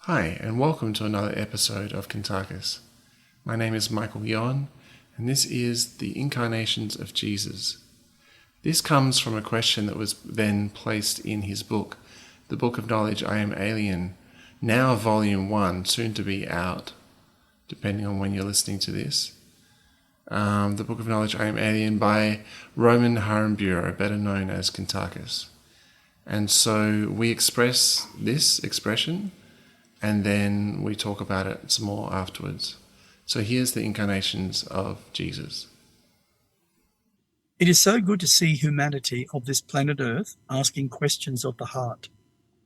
Hi, and welcome to another episode of Kuntarkis. My name is Michael Yon, and this is the Incarnations of Jesus. This comes from a question that was then placed in his book, The Book of Knowledge I Am Alien, now Volume 1, soon to be out, depending on when you're listening to this. The Book of Knowledge I Am Alien by Roman Harambura, better known as Kuntarkis. And so we express this expression, and then we talk about it some more afterwards. So here's the Incarnations of Jesus. It is so good to see humanity of this planet Earth asking questions of the heart,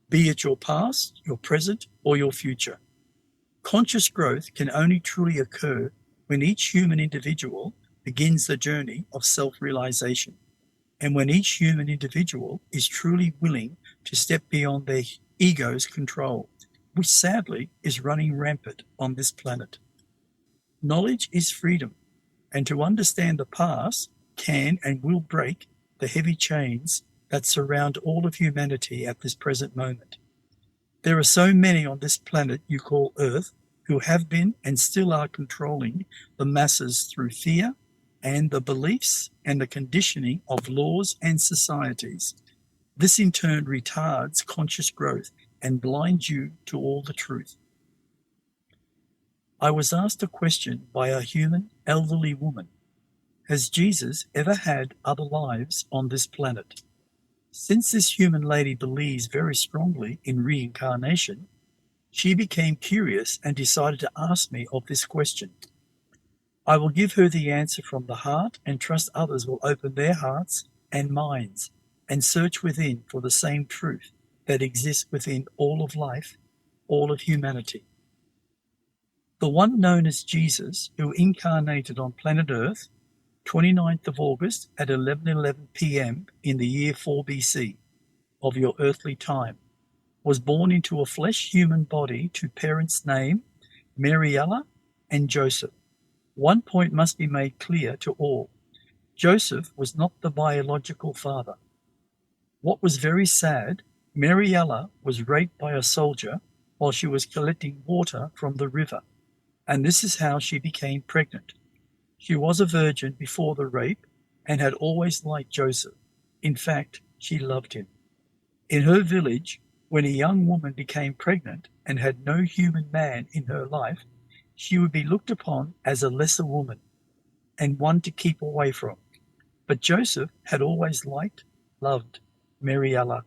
be it your past, your present, or your future. Conscious growth can only truly occur when each human individual begins the journey of self-realization, and when each human individual is truly willing to step beyond their ego's control, which sadly is running rampant on this planet. Knowledge is freedom, and to understand the past can and will break the heavy chains that surround all of humanity at this present moment. There are so many on this planet you call Earth who have been and still are controlling the masses through fear and the beliefs and the conditioning of laws and societies. This in turn retards conscious growth and blinds you to all the truth. I was asked a question by a human elderly woman. Has Jesus ever had other lives on this planet? Since this human lady believes very strongly in reincarnation, she became curious and decided to ask me of this question. I will give her the answer from the heart and trust others will open their hearts and minds and search within for the same truth that exists within all of life, all of humanity. The one known as Jesus, who incarnated on planet Earth, 29th of August at 11:11 p.m. in the year 4 BC of your earthly time, was born into a flesh human body to parents named Mariella and Joseph. One point must be made clear to all. Joseph was not the biological father. What was very sad, Mariella was raped by a soldier while she was collecting water from the river, and this is how she became pregnant. She was a virgin before the rape and had always liked Joseph. In fact, she loved him. In her village, when a young woman became pregnant and had no human man in her life, she would be looked upon as a lesser woman and one to keep away from. But Joseph had always loved Mariella,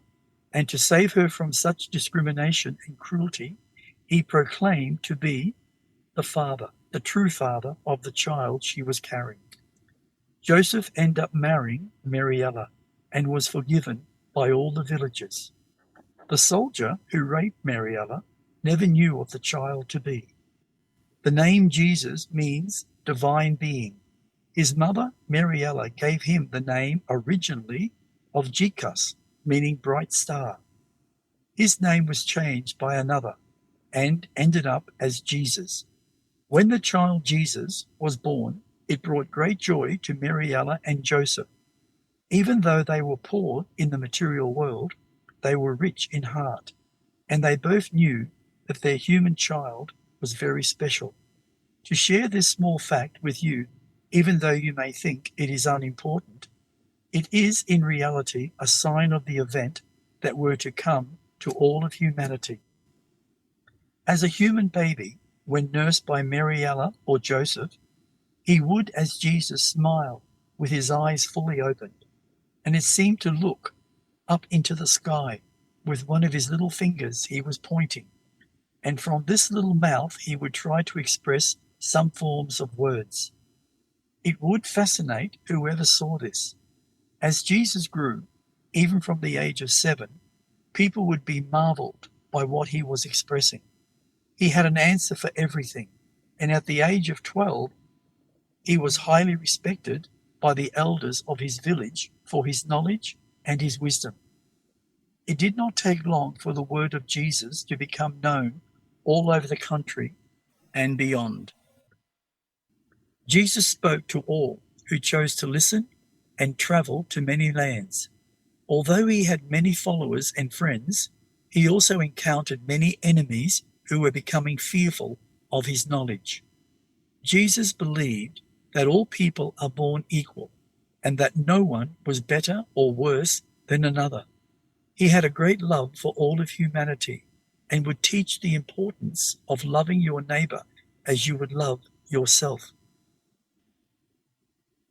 and to save her from such discrimination and cruelty, he proclaimed to be the father, the true father of the child she was carrying. Joseph ended up marrying Mariella and was forgiven by all the villagers. The soldier who raped Mariella never knew of the child to be. The name Jesus means divine being. His mother, Mariella, gave him the name originally of Jikas, meaning bright star. His name was changed by another and ended up as Jesus. When the child Jesus was born, it brought great joy to Mariella and Joseph. Even though they were poor in the material world, they were rich in heart, and they both knew that their human child was very special. To share this small fact with you, even though you may think it is unimportant, it is in reality a sign of the event that were to come to all of humanity. As a human baby, when nursed by Mariella or Joseph, he would, as Jesus, smile with his eyes fully opened, and it seemed to look up into the sky with one of his little fingers he was pointing, and from this little mouth he would try to express some forms of words. It would fascinate whoever saw this. As Jesus grew, even from the age of 7, people would be marveled by what he was expressing. He had an answer for everything, and at the age of 12, he was highly respected by the elders of his village for his knowledge and his wisdom. It did not take long for the word of Jesus to become known all over the country and beyond. Jesus spoke to all who chose to listen and travel to many lands. Although he had many followers and friends, he also encountered many enemies who were becoming fearful of his knowledge. Jesus believed that all people are born equal and that no one was better or worse than another. He had a great love for all of humanity and would teach the importance of loving your neighbor as you would love yourself.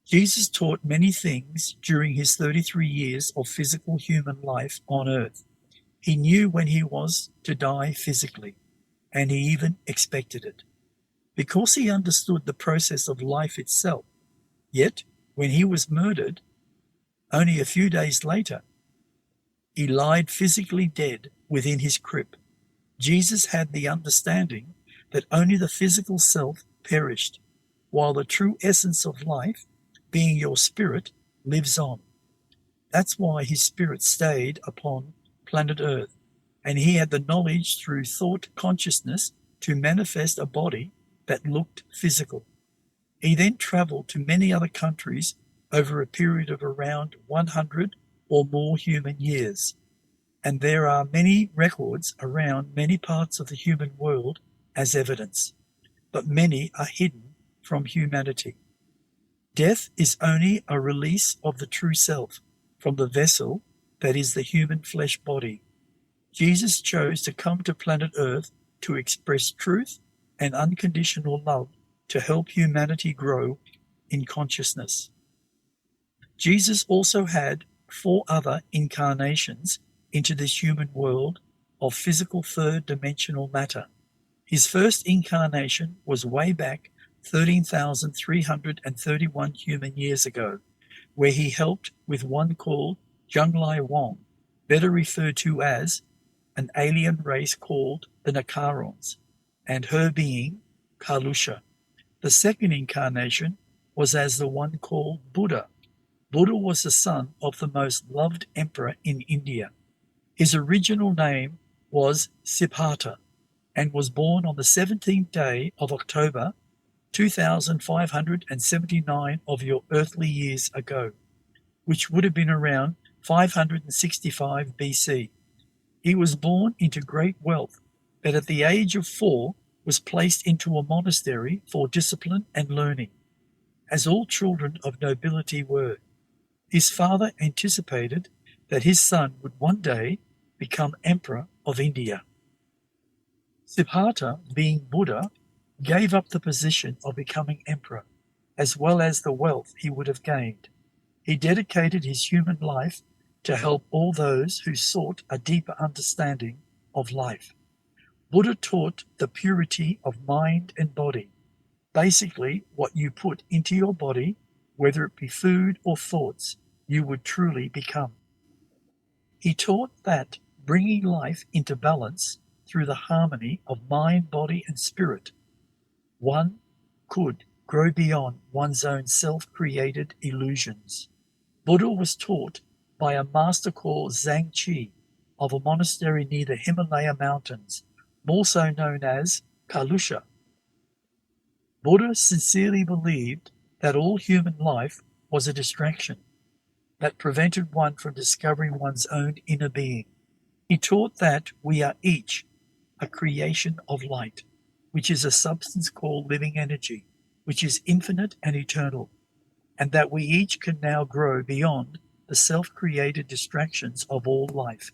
Jesus taught many things during his 33 years of physical human life on earth. He knew when he was to die physically, and he even expected it, because he understood the process of life itself. Yet, when he was murdered, only a few days later, he lied physically dead within his crypt. Jesus had the understanding that only the physical self perished, while the true essence of life, being your spirit, lives on. That's why his spirit stayed upon planet Earth, and he had the knowledge through thought consciousness to manifest a body that looked physical. He then traveled to many other countries over a period of around 100 or more human years, and there are many records around many parts of the human world as evidence, but many are hidden from humanity. Death is only a release of the true self from the vessel that is the human flesh body. Jesus chose to come to planet Earth to express truth and unconditional love to help humanity grow in consciousness. Jesus also had 4 other incarnations into this human world of physical third-dimensional matter. His first incarnation was way back 13,331 human years ago, where he helped with one called Zhonglai Wang, better referred to as an alien race called the Nakarons, and her being Kalusha. The second incarnation was as the one called Buddha. Buddha was the son of the most loved emperor in India. His original name was Siddhartha and was born on the 17th day of October 2,579 of your earthly years ago, which would have been around 565 BC. He was born into great wealth, but at the age of 4 was placed into a monastery for discipline and learning, as all children of nobility were. His father anticipated that his son would one day become emperor of India. Siddhartha, being Buddha, gave up the position of becoming emperor, as well as the wealth he would have gained. He dedicated his human life to help all those who sought a deeper understanding of life. Buddha taught the purity of mind and body. Basically, what you put into your body, whether it be food or thoughts, you would truly become. He taught that bringing life into balance through the harmony of mind, body, and spirit, one could grow beyond one's own self-created illusions. Buddha was taught by a master called Zhang Qi of a monastery near the Himalaya mountains, more so known as Kalusha. Buddha sincerely believed that all human life was a distraction that prevented one from discovering one's own inner being. He taught that we are each a creation of light, which is a substance called living energy, which is infinite and eternal, and that we each can now grow beyond the self-created distractions of all life,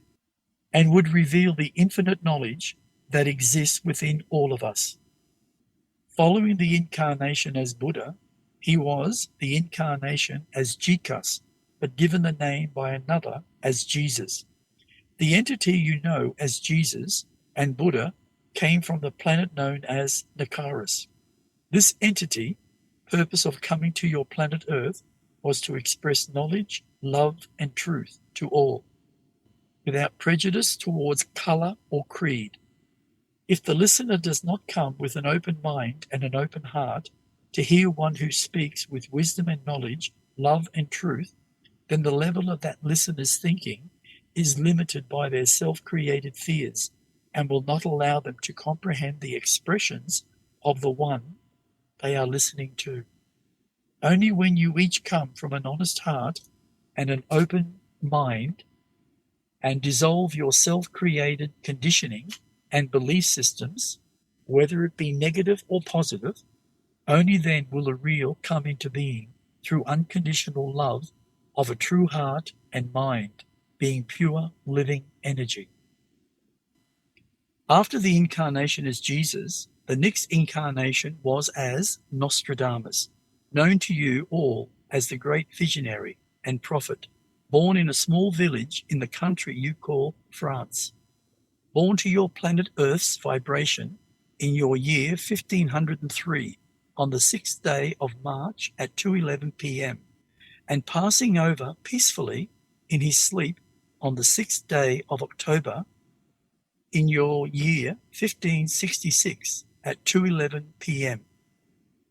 and would reveal the infinite knowledge that exists within all of us. Following the incarnation as Buddha, he was the incarnation as Jikas, but given the name by another as Jesus. The entity you know as Jesus and Buddha came from the planet known as Nakaris. This entity, purpose of coming to your planet Earth, was to express knowledge, love, and truth to all, without prejudice towards color or creed. If the listener does not come with an open mind and an open heart to hear one who speaks with wisdom and knowledge, love and truth, then the level of that listener's thinking is limited by their self-created fears and will not allow them to comprehend the expressions of the one they are listening to. Only when you each come from an honest heart and an open mind and dissolve your self-created conditioning and belief systems, whether it be negative or positive, only then will the real come into being through unconditional love of a true heart and mind, being pure living energy. After the incarnation as Jesus, the next incarnation was as Nostradamus, known to you all as the great visionary and prophet, born in a small village in the country you call France. Born to your planet Earth's vibration in your year 1503 on the 6th day of March at 2:11 p.m. and passing over peacefully in his sleep on the 6th day of October in your year 1566 at 2:11 p.m.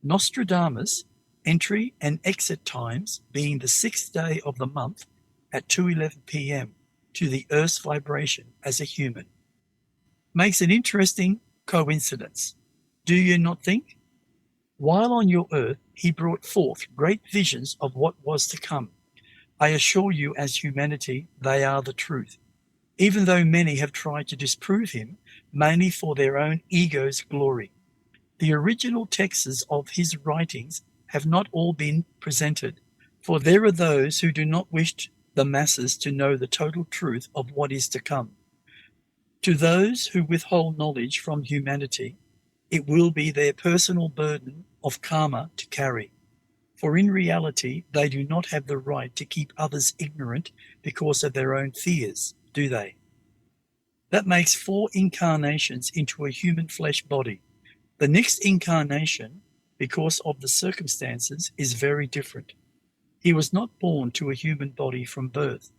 Nostradamus' entry and exit times being the 6th day of the month at 2:11 p.m. to the Earth's vibration as a human. Makes an interesting coincidence, do you not think? While on your earth, he brought forth great visions of what was to come. I assure you, as humanity, they are the truth, even though many have tried to disprove him, mainly for their own ego's glory. The original texts of his writings have not all been presented, for there are those who do not wish the masses to know the total truth of what is to come. To those who withhold knowledge from humanity, it will be their personal burden of karma to carry. For in reality, they do not have the right to keep others ignorant because of their own fears, do they? That makes 4 incarnations into a human flesh body. The next incarnation, because of the circumstances, is very different. He was not born to a human body from birth.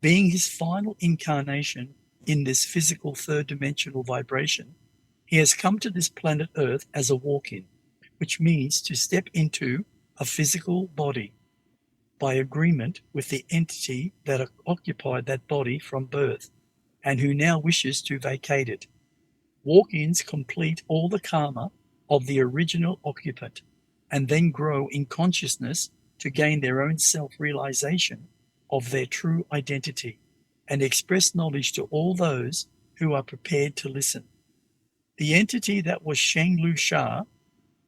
Being his final incarnation in this physical third-dimensional vibration, he has come to this planet Earth as a walk-in, which means to step into a physical body by agreement with the entity that occupied that body from birth and who now wishes to vacate it. Walk-ins complete all the karma of the original occupant and then grow in consciousness to gain their own self-realization of their true identity and express knowledge to all those who are prepared to listen. The entity that was Shanglu Sha,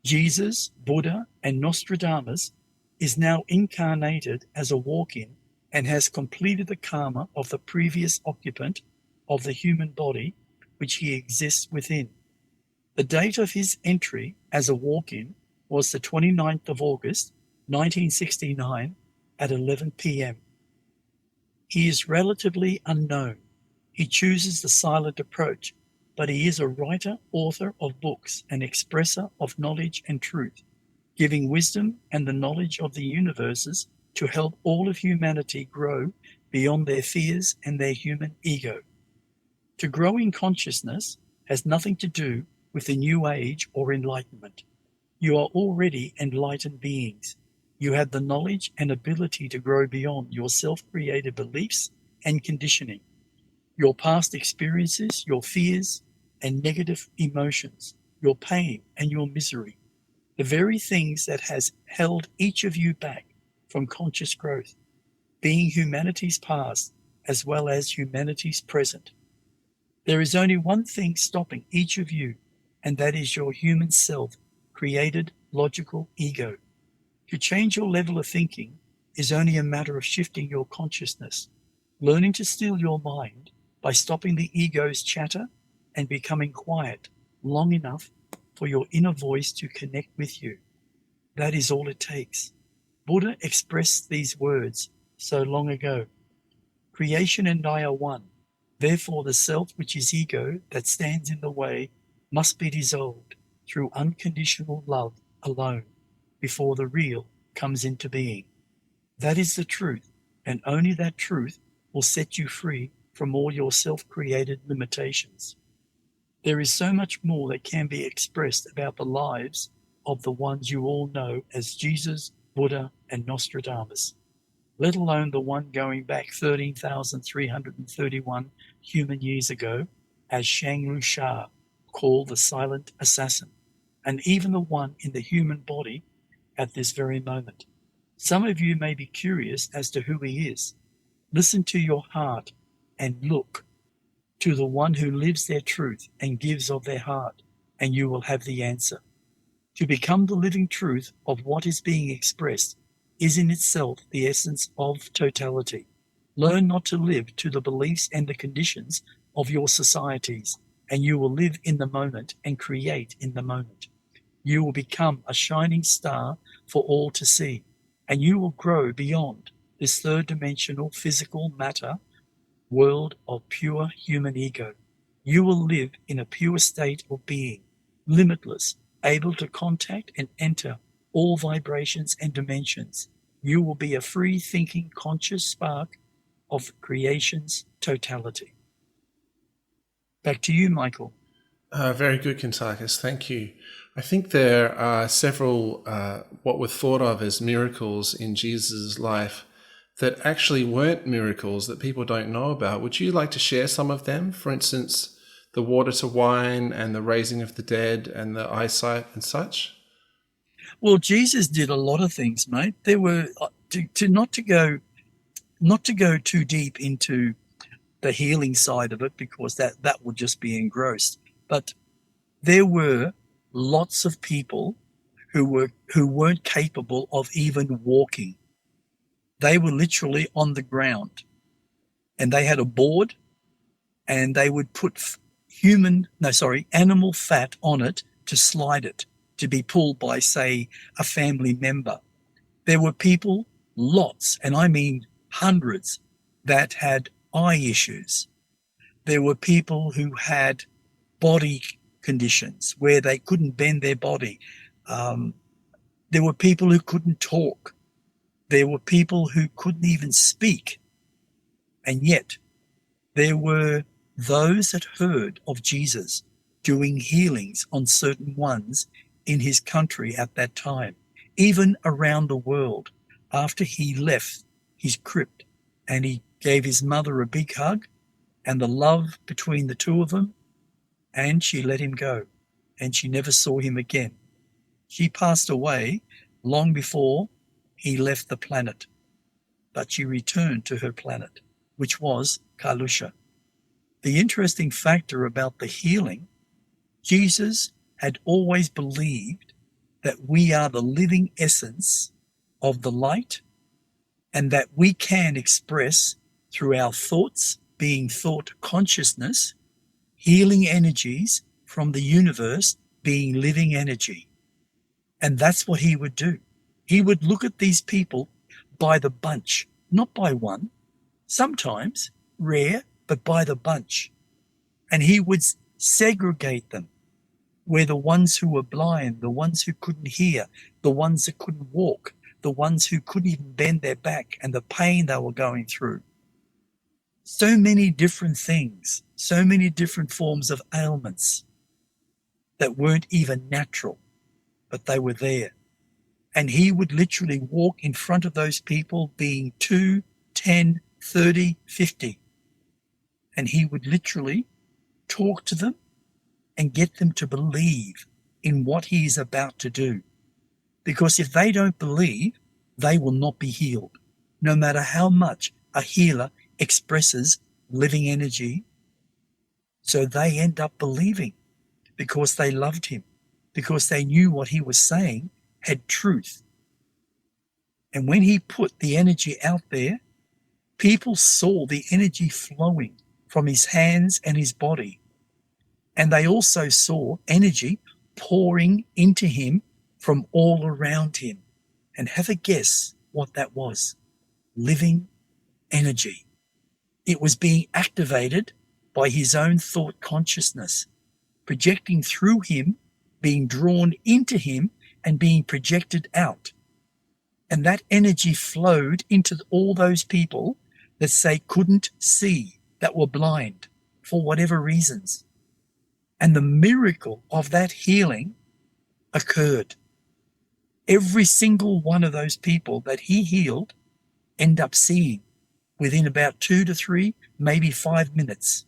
Jesus, Buddha, and Nostradamus is now incarnated as a walk-in and has completed the karma of the previous occupant of the human body which he exists within. The date of his entry as a walk-in was the 29th of August, 1969 at 11 p.m. He is relatively unknown. He chooses the silent approach, but he is a writer, author of books, and expresser of knowledge and truth, giving wisdom and the knowledge of the universes to help all of humanity grow beyond their fears and their human ego. To grow in consciousness has nothing to do with the new age or enlightenment. You are already enlightened beings. You have the knowledge and ability to grow beyond your self-created beliefs and conditioning, your past experiences, your fears and negative emotions, your pain and your misery, the very things that has held each of you back from conscious growth, being humanity's past as well as humanity's present. There is only one thing stopping each of you, and that is your human self-created logical ego. To change your level of thinking is only a matter of shifting your consciousness, learning to still your mind by stopping the ego's chatter and becoming quiet long enough for your inner voice to connect with you. That is all it takes. Buddha expressed these words so long ago. Creation and I are one. Therefore, the self, which is ego, that stands in the way, must be dissolved through unconditional love alone before the real comes into being. That is the truth, and only that truth will set you free from all your self-created limitations. There is so much more that can be expressed about the lives of the ones you all know as Jesus, Buddha, and Nostradamus, let alone the one going back 13,331 human years ago as Shanglu Sha, called the Silent Assassin, and even the one in the human body at this very moment. Some of you may be curious as to who he is. Listen to your heart and look. to the one who lives their truth and gives of their heart, and you will have the answer. To become the living truth of what is being expressed is in itself the essence of totality. Learn not to live to the beliefs and the conditions of your societies, and you will live in the moment and create in the moment. You will become a shining star for all to see, and you will grow beyond this third-dimensional physical matter world of pure human ego. You will live in a pure state of being, limitless, able to contact and enter all vibrations and dimensions. You will be a free-thinking, conscious spark of creation's totality. Back to you, Michael. Very good, Kuntarkis. Thank you. I think there are several what were thought of as miracles in Jesus' life that actually weren't miracles that people don't know about. Would you like to share some of them? For instance, the water to wine and the raising of the dead and the eyesight and such? Well, Jesus did a lot of things, mate. There were not to go too deep into the healing side of it, because that would just be engrossed. But there were lots of people who weren't capable of even walking. They were literally on the ground, and they had a board, and they would put animal fat on it to slide it, to be pulled by, say, a family member. There were people, lots, and I mean hundreds, that had eye issues. There were people who had body conditions where they couldn't bend their body. There were people who couldn't talk. There were people who couldn't even speak. And yet there were those that heard of Jesus doing healings on certain ones in his country at that time, even around the world, after he left his crypt and he gave his mother a big hug and the love between the two of them, and she let him go, and she never saw him again. She passed away long before he left the planet, but she returned to her planet, which was Kalusha. The interesting factor about the healing, Jesus had always believed that we are the living essence of the light, and that we can express through our thoughts, being thought consciousness, healing energies from the universe, being living energy. And that's what he would do. He would look at these people by the bunch, not by one, sometimes rare, but by the bunch. And he would segregate them, where the ones who were blind, the ones who couldn't hear, the ones that couldn't walk, the ones who couldn't even bend their back, and the pain they were going through. So many different things, so many different forms of ailments that weren't even natural, but they were there. And he would literally walk in front of those people, being 2, 10, 30, 50. And he would literally talk to them and get them to believe in what he is about to do. Because if they don't believe, they will not be healed, no matter how much a healer expresses living energy. So they end up believing because they loved him, because they knew what he was saying had truth. And when he put the energy out there, people saw the energy flowing from his hands and his body. And they also saw energy pouring into him from all around him. And have a guess what that was. Living energy. It was being activated by his own thought consciousness, projecting through him, being drawn into him, and being projected out. And that energy flowed into all those people that say couldn't see, that were blind for whatever reasons. And the miracle of that healing occurred. Every single one of those people that he healed end up seeing within about 2 to 3, maybe 5 minutes.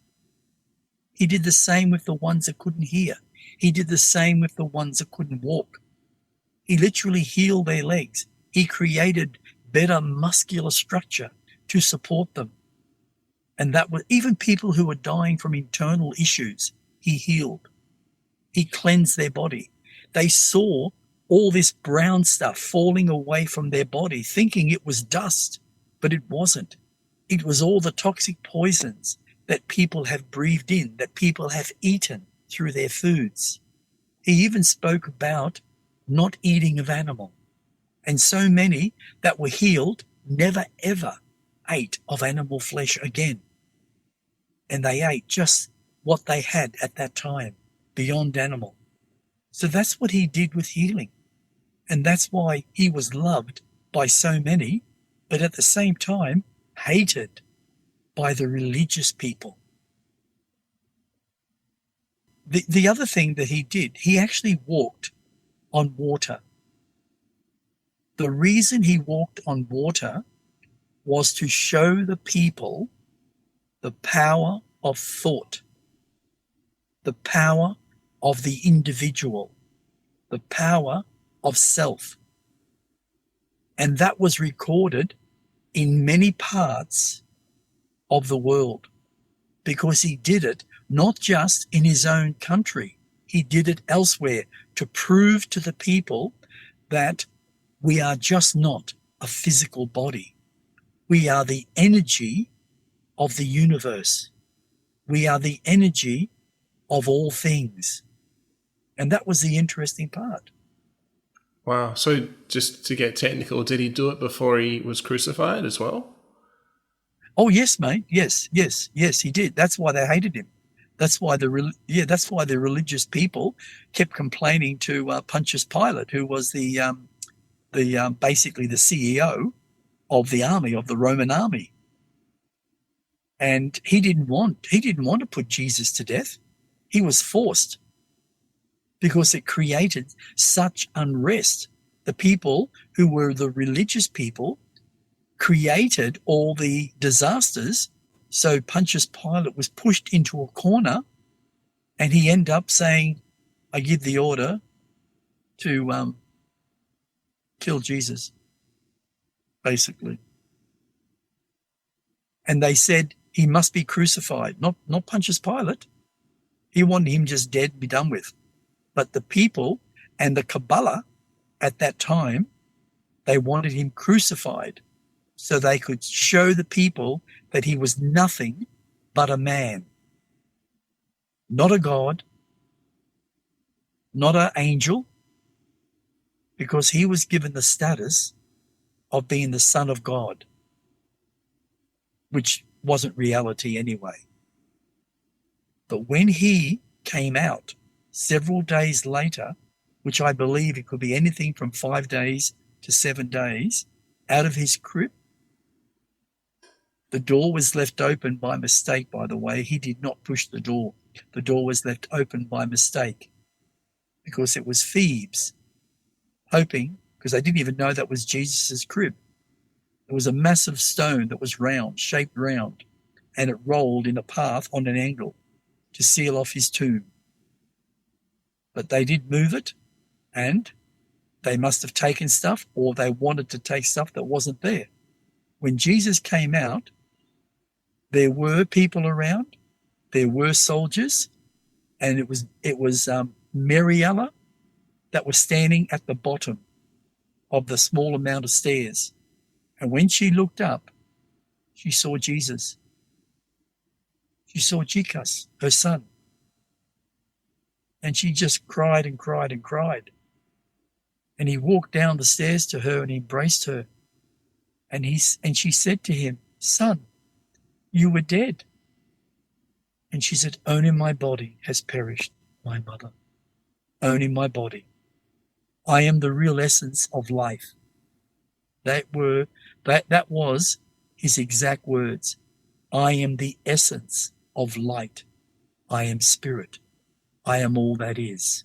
He did the same with the ones that couldn't hear. He did the same with the ones that couldn't walk. He literally healed their legs. He created better muscular structure to support them. And that was even people who were dying from internal issues, he healed. He cleansed their body. They saw all this brown stuff falling away from their body, thinking it was dust, but it wasn't. It was all the toxic poisons that people have breathed in, that people have eaten through their foods. He even spoke about not eating of animal. And so many that were healed never ever ate of animal flesh again. And they ate just what they had at that time, beyond animal. So that's what he did with healing. And that's why he was loved by so many, but at the same time hated by the religious people. The other thing that he did, he actually walked on water. The reason he walked on water was to show the people the power of thought, the power of the individual, the power of self. And that was recorded in many parts of the world because he did it not just in his own country. He did it elsewhere to prove to the people that we are just not a physical body. We are the energy of the universe. We are the energy of all things. And that was the interesting part. Wow. So just to get technical, did he do it before he was crucified as well? Oh, yes, mate. Yes, he did. That's why they hated him. That's why the religious people kept complaining to Pontius Pilate, who was basically the CEO of the army, of the Roman army. And he didn't want to put Jesus to death. He was forced because it created such unrest. The people who were the religious people created all the disasters. So Pontius Pilate was pushed into a corner and he ended up saying, I give the order to kill Jesus, basically. And they said he must be crucified, not Pontius Pilate. He wanted him just dead and be done with. But the people and the Kabbalah at that time, they wanted him crucified so they could show the people that he was nothing but a man, not a god, not an angel, because he was given the status of being the Son of God, which wasn't reality anyway. But when he came out several days later, which I believe it could be anything from 5 days to 7 days, out of his crypt, the door was left open by mistake, by the way. He did not push the door. The door was left open by mistake because it was thieves hoping, because they didn't even know that was Jesus's crib. It was a massive stone that was round, shaped round, and it rolled in a path on an angle to seal off his tomb. But they did move it, and they must have taken stuff, or they wanted to take stuff that wasn't there. When Jesus came out, there were people around, there were soldiers, and it was Mariella that was standing at the bottom of the small amount of stairs. And when she looked up, she saw Jesus. She saw Jesus, her son. And she just cried and cried and cried. And he walked down the stairs to her and he embraced her. And she said to him, "Son, you were dead." And she said, "Only my body has perished, my mother. Only my body. I am the real essence of life." That was his exact words. I am the essence of light. I am spirit. I am all that is.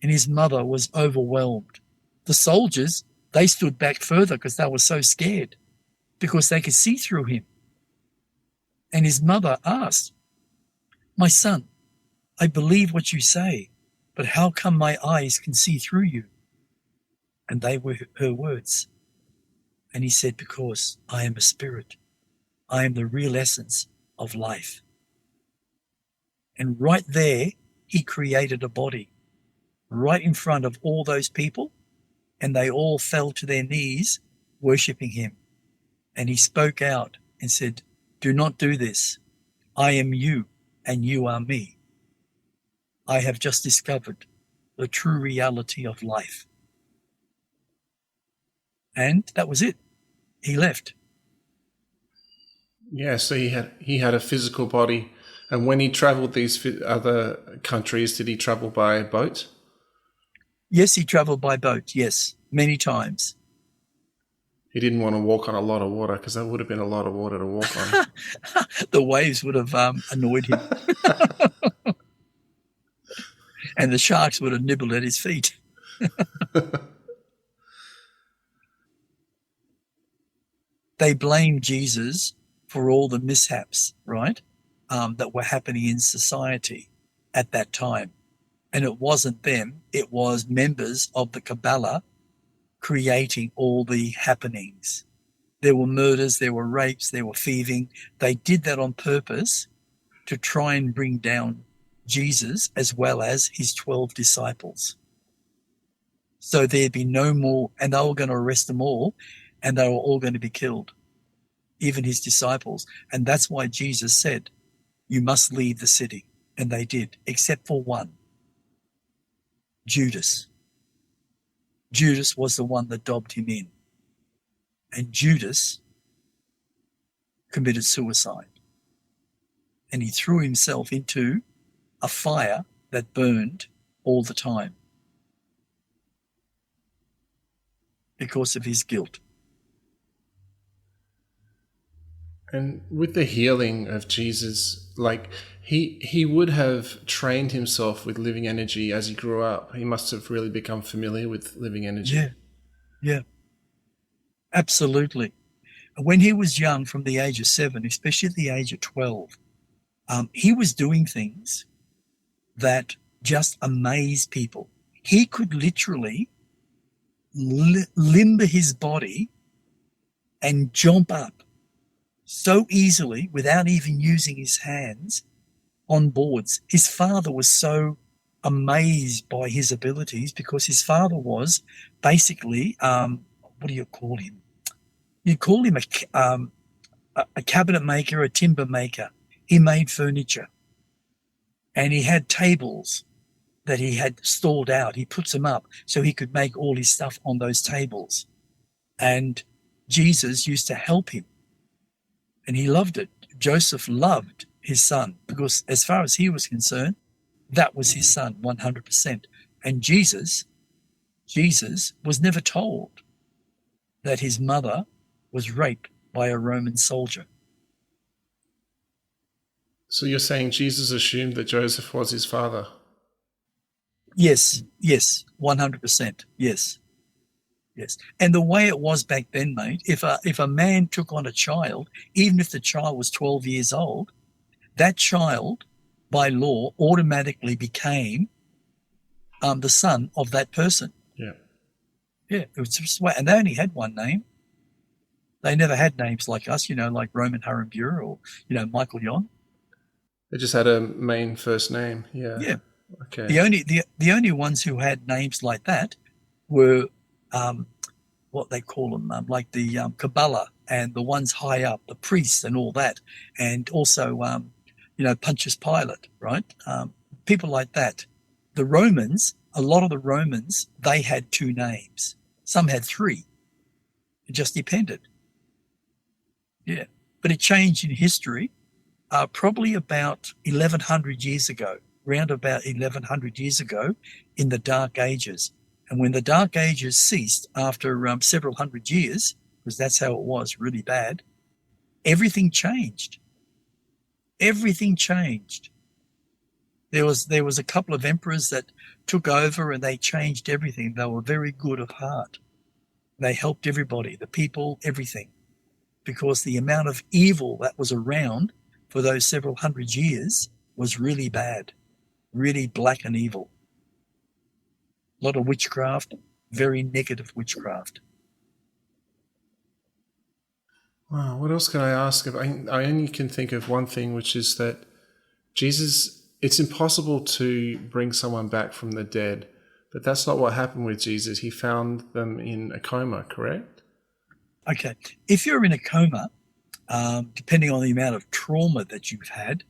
And his mother was overwhelmed. The soldiers, they stood back further because they were so scared, because they could see through him. And his mother asked, "My son, I believe what you say, but how come my eyes can see through you?" And they were her words. And he said, "Because I am a spirit. I am the real essence of life. And right there, he created a body right in front of all those people, and they all fell to their knees worshipping him. And he spoke out and said, "Do not do this. I am you and you are me. I have just discovered the true reality of life." And that was it. He left. Yeah, so he had a physical body, and when he travelled these other countries, did he travel by boat? Yes, he traveled by boat. Yes, many times. He didn't want to walk on a lot of water because that would have been a lot of water to walk on. The waves would have annoyed him. And the sharks would have nibbled at his feet. They blamed Jesus for all the mishaps, right, that were happening in society at that time. And it wasn't them. It was members of the Kabbalah creating all the happenings. There were murders, there were rapes, there were thieving. They did that on purpose to try and bring down Jesus as well as his 12 disciples. So there'd be no more, and they were going to arrest them all, and they were all going to be killed, even his disciples. And that's why Jesus said, "You must leave the city." And they did, except for one, Judas. Judas was the one that dobbed him in. And Judas committed suicide. And he threw himself into a fire that burned all the time because of his guilt. And with the healing of Jesus, like he would have trained himself with living energy as he grew up. He must have really become familiar with living energy. Yeah, absolutely. When he was young, from the age of 7, especially at the age of 12, he was doing things that just amazed people. He could literally limber his body and jump up so easily without even using his hands on boards. His father was so amazed by his abilities because his father was basically, what do you call him? You call him a cabinet maker, a timber maker. He made furniture, and he had tables that he had stalled out. He puts them up so he could make all his stuff on those tables. And Jesus used to help him, and he loved it. Joseph loved his son because as far as he was concerned, that was his son 100%. And Jesus was never told that his mother was raped by a Roman soldier. So you're saying Jesus assumed that Joseph was his father? Yes, 100%. Yes. And the way it was back then, mate, if a man took on a child, even if the child was 12 years old, that child, by law, automatically became the son of that person. Yeah. It was just the way. And they only had one name. They never had names like us, like Roman Harambura or, Michael Yon. They just had a main first name. Yeah. Yeah. Okay. The only ones who had names like that were what they call them, like the Kabbalah and the ones high up, the priests and all that, and also Pontius Pilate, right? People like that. The Romans, a lot of the Romans, they had 2 names. Some had 3. It just depended. Yeah, but it changed in history. Probably about 1100 years ago, around about 1100 years ago, in the Dark Ages. And when the Dark Ages ceased after several hundred years, because that's how it was, really bad, everything changed. Everything changed. There was a couple of emperors that took over and they changed everything. They were very good of heart. They helped everybody, the people, everything, because the amount of evil that was around for those several hundred years was really bad, really black and evil. A lot of witchcraft, very negative witchcraft. Wow, what else can I ask? I only can think of one thing, which is that Jesus, it's impossible to bring someone back from the dead, but that's not what happened with Jesus. He found them in a coma, correct? Okay, if you're in a coma, depending on the amount of trauma that you've had,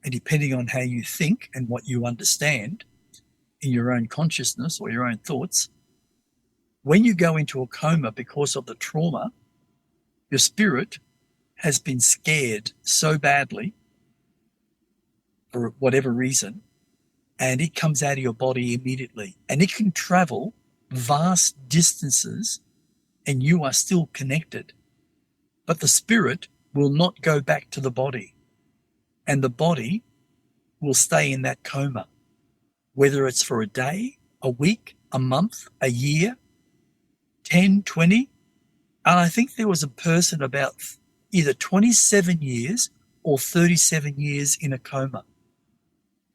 and depending on how you think and what you understand in your own consciousness or your own thoughts, when you go into a coma because of the trauma, your spirit has been scared so badly for whatever reason, and it comes out of your body immediately. And it can travel vast distances, and you are still connected. But the spirit will not go back to the body, and the body will stay in that coma, whether it's for a day, a week, a month, a year, 10, 20. And I think there was a person about either 27 years or 37 years in a coma,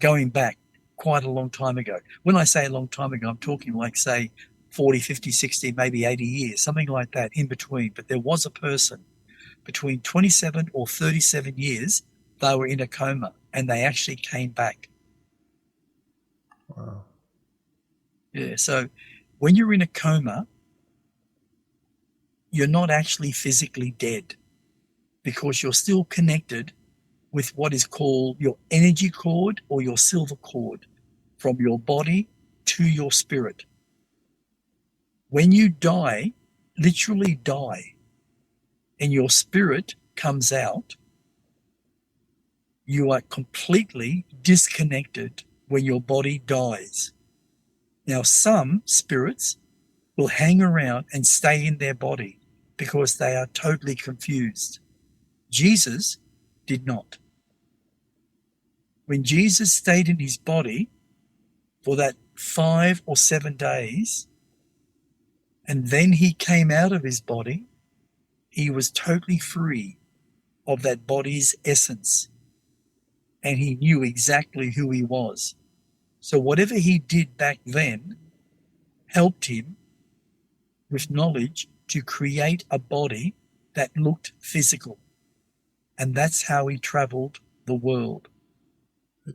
going back quite a long time ago. When I say a long time ago, I'm talking like, say, 40, 50, 60, maybe 80 years, something like that in between. But there was a person between 27 or 37 years, they were in a coma and they actually came back. Wow. Yeah, so when you're in a coma, you're not actually physically dead because you're still connected with what is called your energy cord or your silver cord from your body to your spirit. When you die, literally die, and your spirit comes out, you are completely disconnected when your body dies. Now, some spirits will hang around and stay in their body because they are totally confused. Jesus did not. When Jesus stayed in his body for that 5 or 7 days, and then he came out of his body, he was totally free of that body's essence. And he knew exactly who he was. So whatever he did back then helped him with knowledge to create a body that looked physical. And that's how he traveled the world.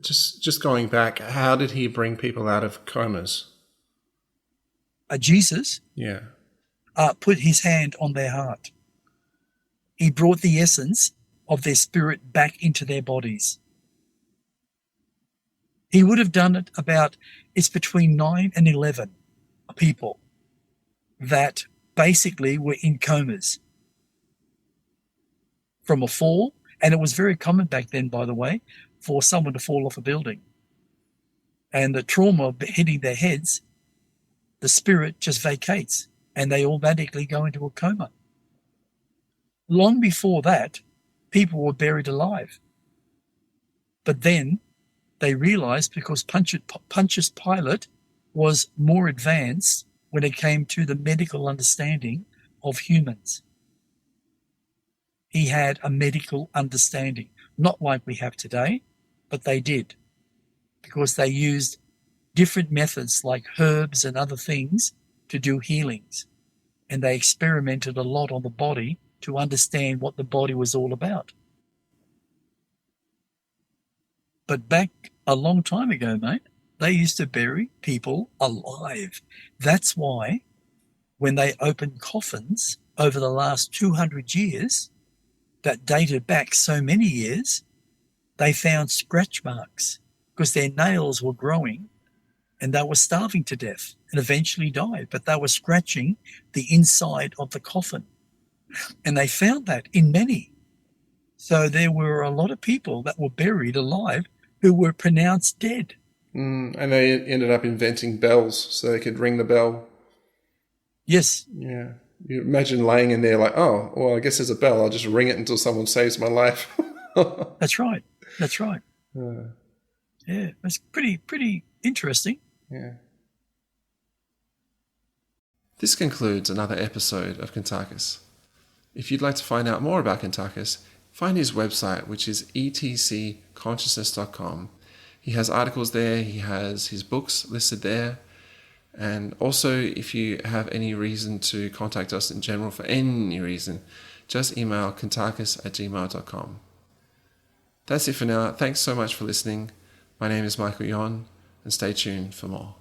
Just going back, how did he bring people out of comas? Jesus Yeah. put his hand on their heart. He brought the essence of their spirit back into their bodies. He would have done it it's between 9 and 11 people that basically were in comas from a fall. And it was very common back then, by the way, for someone to fall off a building. And the trauma of hitting their heads, the spirit just vacates and they automatically go into a coma. Long before that, people were buried alive. But then they realized, because Pontius Pilate was more advanced when it came to the medical understanding of humans. He had a medical understanding, not like we have today, but they did, because they used different methods like herbs and other things to do healings. And they experimented a lot on the body to understand what the body was all about. But back a long time ago, mate, they used to bury people alive. That's why when they opened coffins over the last 200 years, that dated back so many years, they found scratch marks because their nails were growing and they were starving to death and eventually died, but they were scratching the inside of the coffin. And they found that in many. So there were a lot of people that were buried alive who were pronounced dead. And they ended up inventing bells so they could ring the bell. Yes. Yeah. You imagine laying in there like, oh, well, I guess there's a bell. I'll just ring it until someone saves my life. That's right. That's right. Yeah, it's pretty interesting. Yeah. This concludes another episode of Kuntarkis. If you'd like to find out more about Kuntarkis, find his website, which is etcconsciousness.com. He has articles there, he has his books listed there, and also if you have any reason to contact us in general for any reason, just email kuntarkis@gmail.com. That's it for now. Thanks so much for listening. My name is Michael Yon, and stay tuned for more.